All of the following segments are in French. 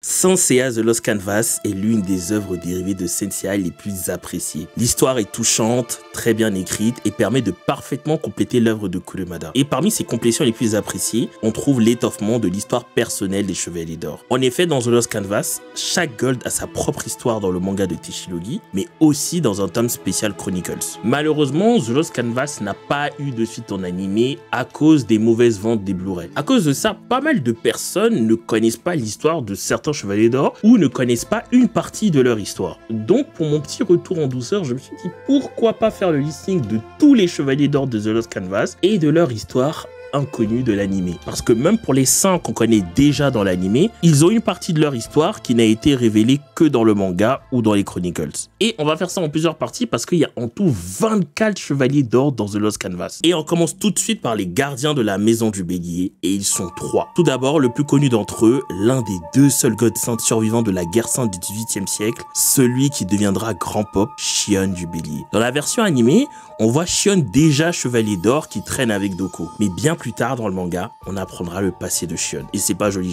Saint Seiya The Lost Canvas est l'une des œuvres dérivées de Saint Seiya les plus appréciées. L'histoire est touchante, très bien écrite et permet de parfaitement compléter l'œuvre de Kurumada. Et parmi ses complétions les plus appréciées, on trouve l'étoffement de l'histoire personnelle des Chevaliers d'Or. En effet, dans The Lost Canvas, chaque Gold a sa propre histoire dans le manga de Teshilogi, mais aussi dans un tome spécial Chronicles. Malheureusement, The Lost Canvas n'a pas eu de suite en animé à cause des mauvaises ventes des Blu-ray. À cause de ça, pas mal de personnes ne connaissent pas l'histoire de certains Chevaliers d'Or ou ne connaissent pas une partie de leur histoire. Donc pour mon petit retour en douceur, je me suis dit pourquoi pas faire le listing de tous les Chevaliers d'Or de The Lost Canvas et de leur histoire inconnus de l'animé. Parce que même pour les 5 qu'on connaît déjà dans l'animé, ils ont une partie de leur histoire qui n'a été révélée que dans le manga ou dans les Chronicles. Et on va faire ça en plusieurs parties parce qu'il y a en tout 24 Chevaliers d'Or dans The Lost Canvas. Et on commence tout de suite par les gardiens de la Maison du Bélier, et ils sont 3. Tout d'abord, le plus connu d'entre eux, l'un des 2 seuls God Saints survivants de la guerre sainte du 18e siècle, celui qui deviendra Grand Pop, Shion du Bélier. Dans la version animée, on voit Shion déjà Chevalier d'Or qui traîne avec Doko. Mais bien plus tard dans le manga, on apprendra le passé de Shion. Et c'est pas joli.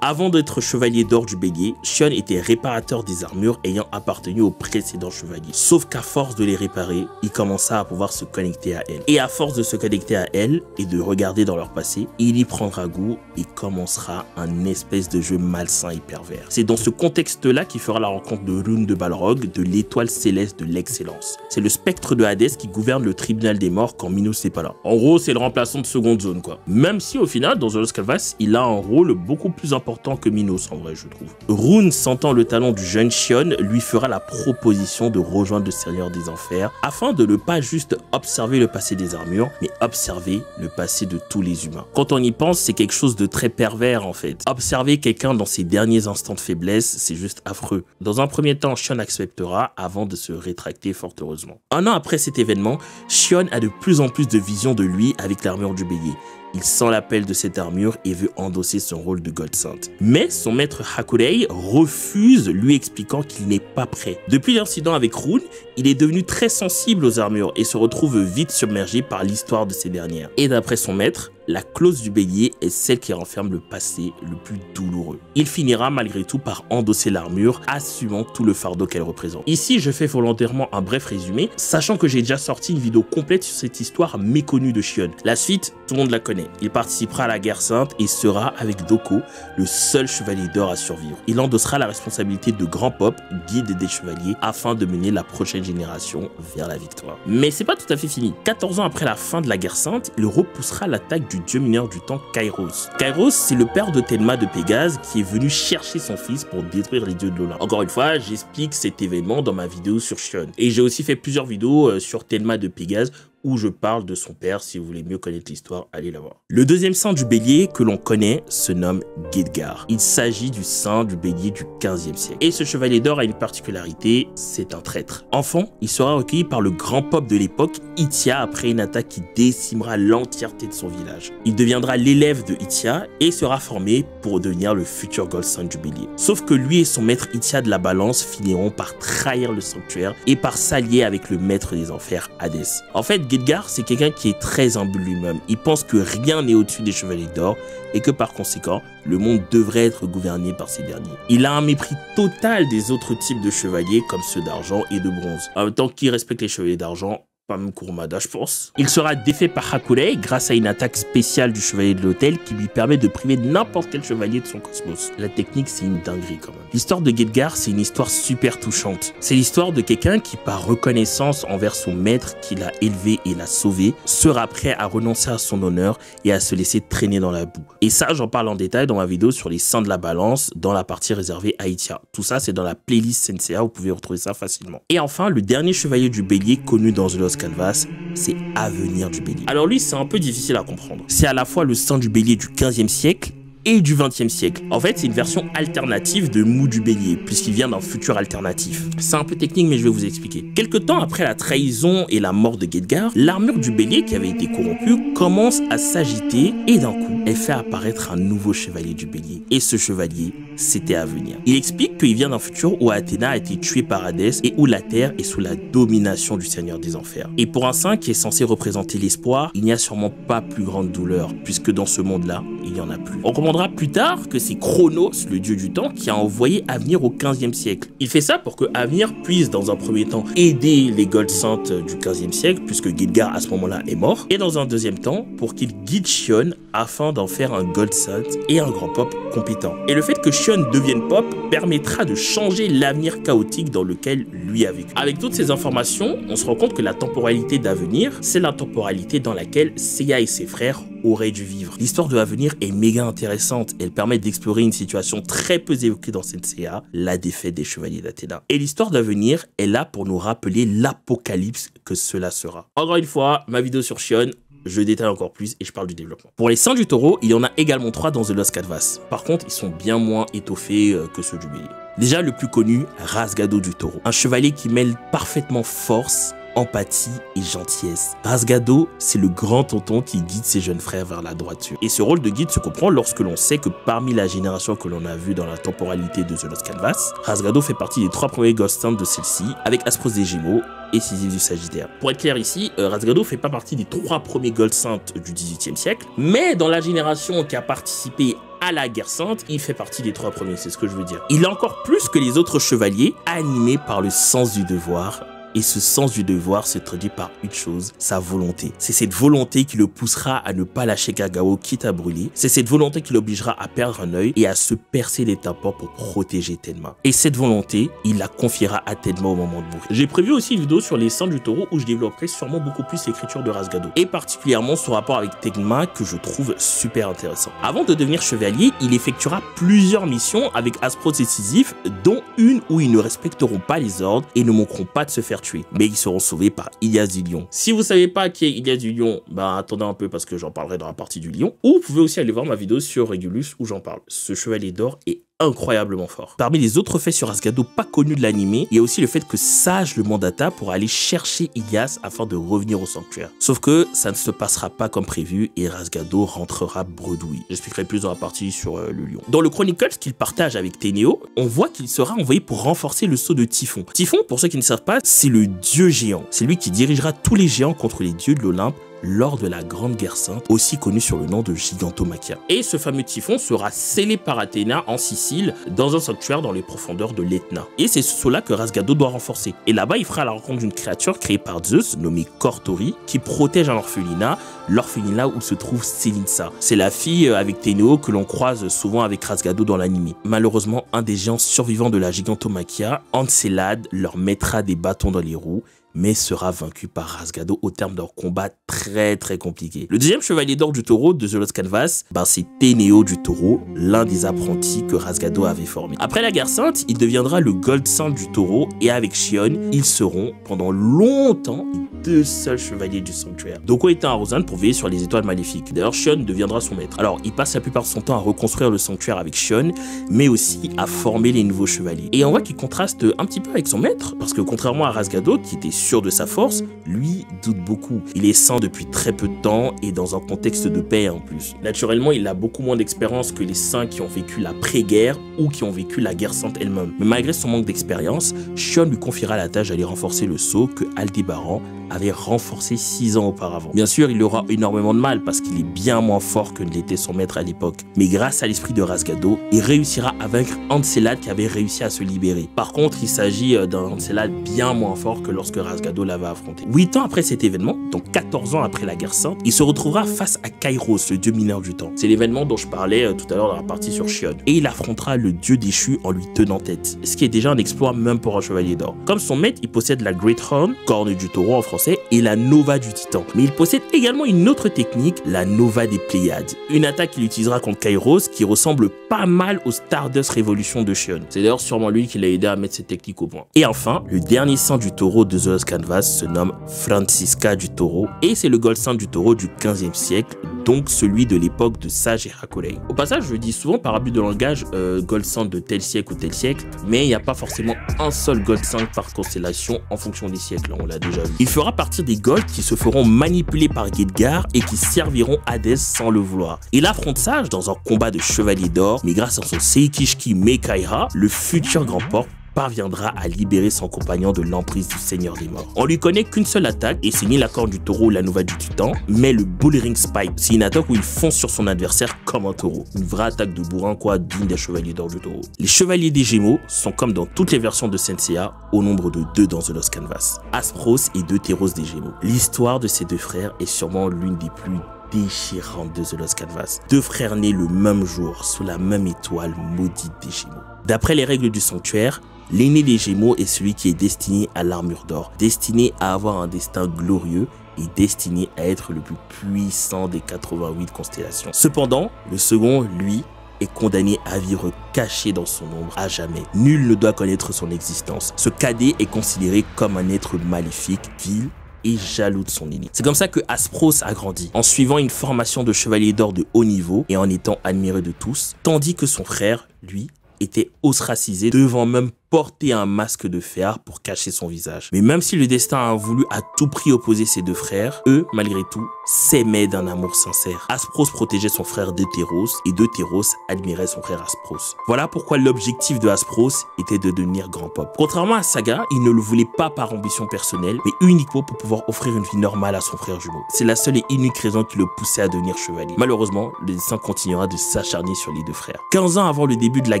Avant d'être Chevalier d'Or du Bélier, Shion était réparateur des armures ayant appartenu au précédent chevalier. Sauf qu'à force de les réparer, il commença à pouvoir se connecter à elle. Et à force de se connecter à elle et de regarder dans leur passé, il y prendra goût et commencera un espèce de jeu malsain et pervers. C'est dans ce contexte-là qu'il fera la rencontre de Rune de Balrog, de l'étoile céleste de l'excellence. C'est le spectre de Hadès qui gouverne le tribunal des morts quand Minos n'est pas là. En gros, c'est le remplaçant de seconde zone quoi. Même si au final, dans The Lost Canvas, il a un rôle beaucoup plus important que Minos en vrai, je trouve. Rune, sentant le talent du jeune Shion, lui fera la proposition de rejoindre le Seigneur des Enfers afin de ne pas juste observer le passé des armures, mais observer le passé de tous les humains. Quand on y pense, c'est quelque chose de très pervers en fait. Observer quelqu'un dans ses derniers instants de faiblesse, c'est juste affreux. Dans un premier temps, Shion acceptera avant de se rétracter fort heureusement. Un an après cet événement, Shion a de plus en plus de visions de lui avec l'armure du Bélier. Il sent l'appel de cette armure et veut endosser son rôle de God Saint. Mais son maître Hakurei refuse, lui expliquant qu'il n'est pas prêt. Depuis l'incident avec Rune, il est devenu très sensible aux armures et se retrouve vite submergé par l'histoire de ces dernières. Et d'après son maître, la clause du bélier est celle qui renferme le passé le plus douloureux. Il finira malgré tout par endosser l'armure, assumant tout le fardeau qu'elle représente. Ici, je fais volontairement un bref résumé, sachant que j'ai déjà sorti une vidéo complète sur cette histoire méconnue de Shion. La suite, tout le monde la connaît. Il participera à la guerre sainte et sera, avec Doko, le seul chevalier d'or à survivre. Il endossera la responsabilité de Grand Pop, guide des chevaliers, afin de mener la prochaine génération vers la victoire. Mais c'est pas tout à fait fini. 14 ans après la fin de la guerre sainte, il repoussera l'attaque du dieu mineur du temps Kairos. Kairos, c'est le père de Tenma de Pégase qui est venu chercher son fils pour détruire les dieux de l'Olympe. Encore une fois, j'explique cet événement dans ma vidéo sur Shion. Et j'ai aussi fait plusieurs vidéos sur Tenma de Pégase où je parle de son père. Si vous voulez mieux connaître l'histoire, allez la voir. Le deuxième saint du bélier que l'on connaît se nomme Gedgar. Il s'agit du saint du bélier du 15e siècle. Et ce chevalier d'or a une particularité, c'est un traître. Enfant, il sera recueilli par le grand pop de l'époque, Itia, après une attaque qui décimera l'entièreté de son village. Il deviendra l'élève de Itia et sera formé pour devenir le futur Gold Saint du bélier. Sauf que lui et son maître Itia de la balance finiront par trahir le sanctuaire et par s'allier avec le maître des enfers, Hadès. En fait, Gedgar, c'est quelqu'un qui est très humble lui-même. Il pense que rien n'est au-dessus des chevaliers d'or et que par conséquent, le monde devrait être gouverné par ces derniers. Il a un mépris total des autres types de chevaliers comme ceux d'argent et de bronze. En même temps qu'il respecte les chevaliers d'argent, pas même Kurumada, je pense. Il sera défait par Hakurei grâce à une attaque spéciale du chevalier de l'autel qui lui permet de priver n'importe quel chevalier de son cosmos. La technique, c'est une dinguerie quand même. L'histoire de Gedgar, c'est une histoire super touchante. C'est l'histoire de quelqu'un qui, par reconnaissance envers son maître qui l'a élevé et l'a sauvé, sera prêt à renoncer à son honneur et à se laisser traîner dans la boue. Et ça, j'en parle en détail dans ma vidéo sur les saints de la balance, dans la partie réservée à Itia. Tout ça, c'est dans la playlist Saint Seiya, vous pouvez retrouver ça facilement. Et enfin, le dernier chevalier du bélier connu dans The Lost Canvas, c'est Avenir du Bélier. Alors lui, c'est un peu difficile à comprendre. C'est à la fois le saint du bélier du 15e siècle et du 20e siècle. En fait, c'est une version alternative de Mou du Bélier, puisqu'il vient d'un futur alternatif. C'est un peu technique, mais je vais vous expliquer. Quelque temps après la trahison et la mort de Gedgar, l'armure du Bélier, qui avait été corrompue, commence à s'agiter et d'un coup, elle fait apparaître un nouveau chevalier du Bélier. Et ce chevalier, c'était Avenir. Il explique qu'il vient d'un futur où Athéna a été tuée par Hadès et où la Terre est sous la domination du Seigneur des Enfers. Et pour un saint qui est censé représenter l'espoir, il n'y a sûrement pas plus grande douleur, puisque dans ce monde-là, il n'y en a plus. On comprendra plus tard que c'est Chronos, le dieu du temps, qui a envoyé Avenir au 15e siècle. Il fait ça pour que Avenir puisse, dans un premier temps, aider les Gold Saints du 15e siècle, puisque Gilgar, à ce moment-là, est mort, et dans un deuxième temps, pour qu'il guide Shion afin d'en faire un Gold Saint et un grand pop compétent. Et le fait que Shion devienne pop permettra de changer l'avenir chaotique dans lequel lui a vécu. Avec toutes ces informations, on se rend compte que la temporalité d'Avenir, c'est la temporalité dans laquelle Seiya et ses frères auraient dû vivre. L'histoire de Avenir est méga intéressante. Elle permet d'explorer une situation très peu évoquée dans Senseiya, la défaite des chevaliers d'Athéna. Et l'histoire d'Avenir est là pour nous rappeler l'apocalypse que cela sera. Encore une fois, ma vidéo sur Shion, je détaille encore plus et je parle du développement. Pour les saints du taureau, il y en a également 3 dans The Lost Canvas. Par contre, ils sont bien moins étoffés que ceux du bélier. Déjà, le plus connu, Rasgado du taureau. Un chevalier qui mêle parfaitement force, empathie et gentillesse. Rasgado, c'est le grand tonton qui guide ses jeunes frères vers la droiture. Et ce rôle de guide se comprend lorsque l'on sait que parmi la génération que l'on a vue dans la temporalité de The Lost Canvas, Rasgado fait partie des 3 premiers Ghost Saints de celle-ci, avec Aspros des Gémeaux et Sisyphe du Sagittaire. Pour être clair ici, Rasgado fait pas partie des 3 premiers Gold Saints du 18e siècle, mais dans la génération qui a participé à la guerre sainte, il fait partie des 3 premiers, c'est ce que je veux dire. Il est encore plus que les autres chevaliers, animé par le sens du devoir. Et ce sens du devoir se traduit par une chose, sa volonté. C'est cette volonté qui le poussera à ne pas lâcher Kagao quitte à brûler. C'est cette volonté qui l'obligera à perdre un œil et à se percer les tympans pour protéger Tenma. Et cette volonté, il la confiera à Tenma au moment de mourir. J'ai prévu aussi une vidéo sur les saints du taureau où je développerai sûrement beaucoup plus l'écriture de Rasgado. Et particulièrement son rapport avec Tenma que je trouve super intéressant. Avant de devenir chevalier, il effectuera plusieurs missions avec Aspros et Sisyphe, dont une où ils ne respecteront pas les ordres et ne manqueront pas de se faire tuer, mais ils seront sauvés par Ilias du Lion. Si vous savez pas qui est Ilias du Lion, bah attendez un peu parce que j'en parlerai dans la partie du lion. Ou vous pouvez aussi aller voir ma vidéo sur Regulus où j'en parle. Ce chevalier d'or est incroyablement fort. Parmi les autres faits sur Rasgado pas connus de l'animé, il y a aussi le fait que Sage le mandata pour aller chercher Ilias afin de revenir au sanctuaire. Sauf que ça ne se passera pas comme prévu et Rasgado rentrera bredouille. J'expliquerai plus dans la partie sur le lion. Dans le Chronicles qu'il partage avec Ténéo, on voit qu'il sera envoyé pour renforcer le sceau de Typhon. Typhon, pour ceux qui ne savent pas, c'est le dieu géant. C'est lui qui dirigera tous les géants contre les dieux de l'Olympe lors de la Grande Guerre Sainte, aussi connue sur le nom de Gigantomachia. Et ce fameux Typhon sera scellé par Athéna en Sicile, dans un sanctuaire dans les profondeurs de l'Etna. Et c'est cela que Rasgado doit renforcer. Et là-bas, il fera la rencontre d'une créature créée par Zeus, nommée Cortori, qui protège un orphelinat, l'orphelinat où se trouve Selinsa. C'est la fille avec Ténéo que l'on croise souvent avec Rasgado dans l'anime. Malheureusement, un des géants survivants de la Gigantomachia, Encelade, leur mettra des bâtons dans les roues, mais sera vaincu par Rasgado au terme d'un combat très compliqué. Le deuxième chevalier d'or du taureau de The Lost Canvas, c'est Ténéo du taureau, l'un des apprentis que Rasgado avait formé. Après la guerre sainte, il deviendra le Gold Saint du taureau et avec Shion, ils seront pendant longtemps les 2 seuls chevaliers du sanctuaire. Doko est un Rosan pour veiller sur les étoiles maléfiques. D'ailleurs, Shion deviendra son maître. Alors, il passe la plupart de son temps à reconstruire le sanctuaire avec Shion, mais aussi à former les nouveaux chevaliers. Et on voit qu'il contraste un petit peu avec son maître, parce que contrairement à Rasgado, qui était sûr de sa force, lui doute beaucoup. Il est saint depuis très peu de temps et dans un contexte de paix en plus. Naturellement, il a beaucoup moins d'expérience que les saints qui ont vécu la pré-guerre ou qui ont vécu la guerre sainte elle-même. Mais malgré son manque d'expérience, Shion lui confiera la tâche d'aller renforcer le sceau que Aldébaran avait renforcé 6 ans auparavant. Bien sûr, il aura énormément de mal parce qu'il est bien moins fort que ne l'était son maître à l'époque. Mais grâce à l'esprit de Rasgado, il réussira à vaincre Encelade qui avait réussi à se libérer. Par contre, il s'agit d'un Encelade bien moins fort que lorsque Rasgado l'avait affronté. 8 ans après cet événement, donc 14 ans après la guerre sainte, il se retrouvera face à Kairos, le dieu mineur du temps. C'est l'événement dont je parlais tout à l'heure dans la partie sur Shion. Et il affrontera le dieu déchu en lui tenant tête, ce qui est déjà un exploit même pour un chevalier d'or. Comme son maître, il possède la Great Horn, corne du taureau en français, et la Nova du Titan. Mais il possède également une autre technique, la Nova des Pléiades. Une attaque qu'il utilisera contre Kairos qui ressemble pas mal au Stardust Revolution de Shion. C'est d'ailleurs sûrement lui qui l'a aidé à mettre cette technique au point. Et enfin, le dernier saint du taureau de The Lost Canvas se nomme Francisca du Taureau, et c'est le Gold Saint du Taureau du 15e siècle, donc celui de l'époque de Sage et Hakulei. Au passage, je dis souvent par abus de langage Gold Saint de tel siècle ou tel siècle, mais il n'y a pas forcément un seul Gold Saint par constellation en fonction des siècles, on l'a déjà vu. Il fera partie des Golds qui se feront manipuler par Khedgar et qui serviront Hadès sans le vouloir. Il affronte Sage dans un combat de chevalier d'or, mais grâce à son Seikishiki Mekaira, le futur grand porc parviendra à libérer son compagnon de l'emprise du Seigneur des Morts. On lui connaît qu'une seule attaque, et c'est ni la corne du taureau ou la nouvelle du titan, mais le Bullring Spike. C'est une attaque où il fonce sur son adversaire comme un taureau. Une vraie attaque de bourrin, quoi, digne des chevaliers d'or du taureau. Les chevaliers des Gémeaux sont comme dans toutes les versions de Senseiya, au nombre de 2 dans The Lost Canvas. Aspros et Deutéros des Gémeaux. L'histoire de ces deux frères est sûrement l'une des plus déchirantes de The Lost Canvas. 2 frères nés le même jour, sous la même étoile maudite des Gémeaux. D'après les règles du sanctuaire, l'aîné des Gémeaux est celui qui est destiné à l'armure d'or, destiné à avoir un destin glorieux et destiné à être le plus puissant des 88 constellations. Cependant, le second, lui, est condamné à vivre caché dans son ombre à jamais. Nul ne doit connaître son existence. Ce cadet est considéré comme un être maléfique, vil et jaloux de son aîné. C'est comme ça que Aspros a grandi, en suivant une formation de chevalier d'or de haut niveau et en étant admiré de tous, tandis que son frère, lui, était ostracisé, devant même porter un masque de fer pour cacher son visage. Mais même si le destin a voulu à tout prix opposer ses 2 frères, eux, malgré tout, s'aimaient d'un amour sincère. Aspros protégeait son frère Deutéros et Deutéros admirait son frère Aspros. Voilà pourquoi l'objectif de Aspros était de devenir grand pop. Contrairement à Saga, il ne le voulait pas par ambition personnelle, mais uniquement pour pouvoir offrir une vie normale à son frère jumeau. C'est la seule et unique raison qui le poussait à devenir chevalier. Malheureusement, le destin continuera de s'acharner sur les 2 frères. 15 ans avant le début de la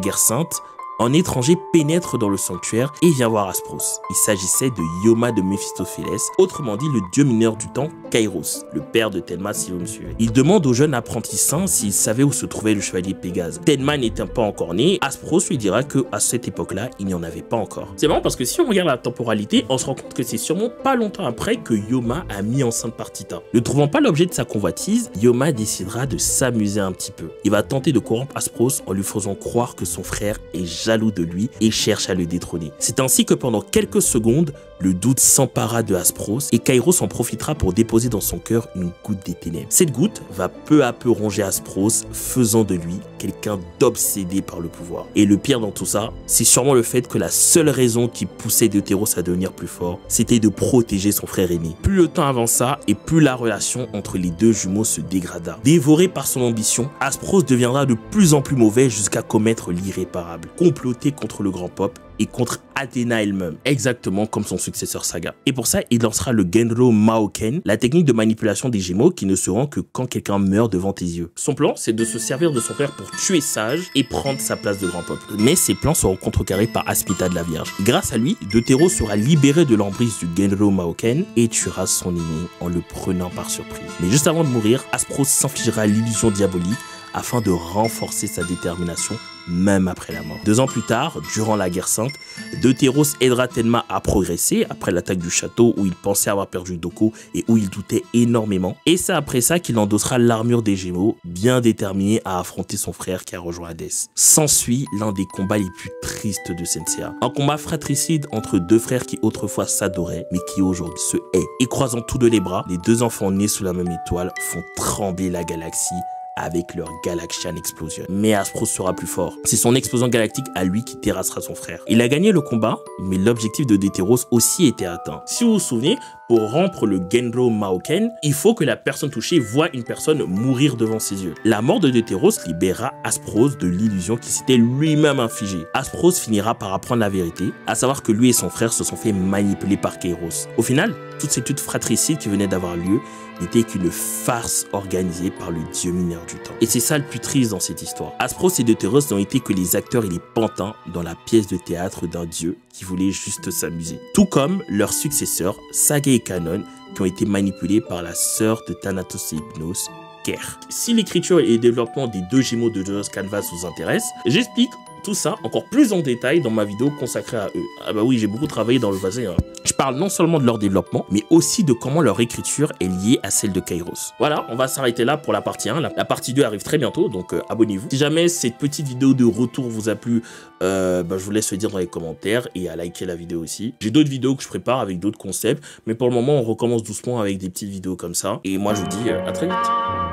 guerre sainte, un étranger pénètre dans le sanctuaire et vient voir Aspros. Il s'agissait de Yoma de Méphistophélès, autrement dit le dieu mineur du temps, Kairos, le père de Tenma si vous me suivez. Il demande au jeune apprenti saint s'il savait où se trouvait le chevalier Pégase. Tenma n'étant pas encore né, Aspros lui dira que à cette époque-là, il n'y en avait pas encore. C'est marrant parce que si on regarde la temporalité, on se rend compte que c'est sûrement pas longtemps après que Yoma a mis enceinte Partita. Ne trouvant pas l'objet de sa convoitise, Yoma décidera de s'amuser un petit peu. Il va tenter de corrompre Aspros en lui faisant croire que son frère est jaloux de lui et cherche à le détrôner. C'est ainsi que pendant quelques secondes, le doute s'empara de Aspros et Kairos en profitera pour déposer dans son cœur une goutte des ténèbres. Cette goutte va peu à peu ronger Aspros, faisant de lui quelqu'un d'obsédé par le pouvoir. Et le pire dans tout ça, c'est sûrement le fait que la seule raison qui poussait Deutéros à devenir plus fort, c'était de protéger son frère aîné. Plus le temps avança et plus la relation entre les 2 jumeaux se dégrada. Dévoré par son ambition, Aspros deviendra de plus en plus mauvais jusqu'à commettre l'irréparable. Comploter contre le grand pop et contre Athéna elle-même, exactement comme son successeur Saga. Et pour ça, il lancera le Genro Maoken, la technique de manipulation des Gémeaux qui ne se rend que quand quelqu'un meurt devant tes yeux. Son plan, c'est de se servir de son frère pour tuer Sage et prendre sa place de grand pop. Mais ses plans seront contrecarrés par Aspita de la Vierge. Grâce à lui, Deutéros sera libéré de l'emprise du Genro Maoken et tuera son aîné en le prenant par surprise. Mais juste avant de mourir, Aspros s'infligera l'illusion diabolique afin de renforcer sa détermination même après la mort. 2 ans plus tard, durant la guerre sainte, Deutéros aidera Tenma à progresser après l'attaque du château où il pensait avoir perdu Doko et où il doutait énormément. Et c'est après ça qu'il endossera l'armure des Gémeaux, bien déterminé à affronter son frère qui a rejoint Hadès. S'ensuit l'un des combats les plus tristes de Senseiya. Un combat fratricide entre 2 frères qui autrefois s'adoraient, mais qui aujourd'hui se haïssent. Et croisant tous 2 les bras, les 2 enfants nés sous la même étoile font trembler la galaxie avec leur Galaxian Explosion. Mais Aspros sera plus fort. C'est son explosion galactique à lui qui terrassera son frère. Il a gagné le combat, mais l'objectif de Deutéros aussi était atteint. Si vous vous souvenez, pour rompre le Genro Maoken, il faut que la personne touchée voie une personne mourir devant ses yeux. La mort de Deutéros libérera Aspros de l'illusion qu'il s'était lui-même infligée. Aspros finira par apprendre la vérité, à savoir que lui et son frère se sont fait manipuler par Kairos. Au final, toute cette lutte fratricide qui venait d'avoir lieu n'était qu'une farce organisée par le dieu mineur du temps. Et c'est ça le plus triste dans cette histoire. Aspros et Deutéros n'ont été que les acteurs et les pantins dans la pièce de théâtre d'un dieu qui voulait juste s'amuser. Tout comme leurs successeurs, Saga et Kanon, qui ont été manipulés par la sœur de Thanatos et Hypnos, Ker. Si l'écriture et le développement des 2 Gémeaux de The Lost Canvas vous intéressent, j'explique tout ça encore plus en détail dans ma vidéo consacrée à eux. Ah bah oui, j'ai beaucoup travaillé dans le passé. Hein. Je parle non seulement de leur développement, mais aussi de comment leur écriture est liée à celle de Kairos. Voilà, on va s'arrêter là pour la partie 1. La partie 2 arrive très bientôt, donc abonnez-vous. Si jamais cette petite vidéo de retour vous a plu, je vous laisse le dire dans les commentaires et à liker la vidéo aussi. J'ai d'autres vidéos que je prépare avec d'autres concepts, mais pour le moment, on recommence doucement avec des petites vidéos comme ça. Et moi, je vous dis à très vite.